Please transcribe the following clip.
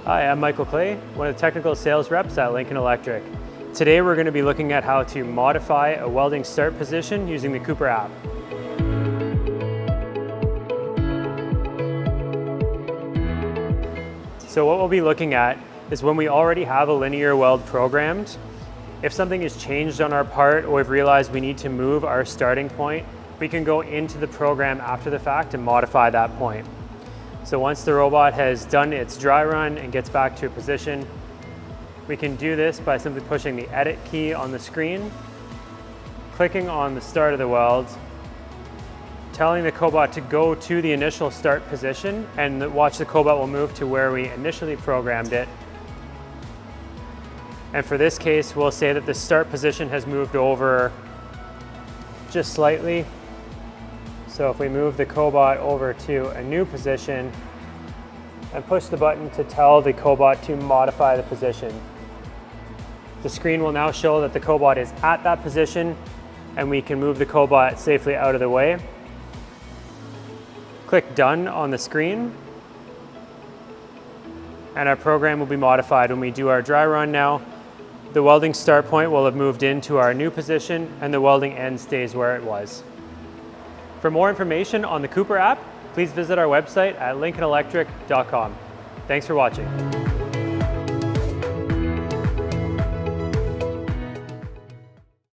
Hi, I'm Michael Clay, one of the technical sales reps at Lincoln Electric. Today we're going to be looking at how to modify a welding start position using the Cooper app. So what we'll be looking at is when we already have a linear weld programmed, if something is changed on our part or we've realized we need to move our starting point, we can go into the program after the fact and modify that point. So once the robot has done its dry run and gets back to a position, we can do this by simply pushing the edit key on the screen, clicking on the start of the weld, telling the cobot to go to the initial start position, and watch the cobot will move to where we initially programmed it. And for this case, we'll say that the start position has moved over just slightly. So if we move the cobot over to a new position and push the button to tell the cobot to modify the position, the screen will now show that the cobot is at that position and we can move the cobot safely out of the way. Click Done on the screen and our program will be modified when we do our dry run now. The welding start point will have moved into our new position and the welding end stays where it was. For more information on the Cooper app, please visit our website at lincolnelectric.com. Thanks for watching.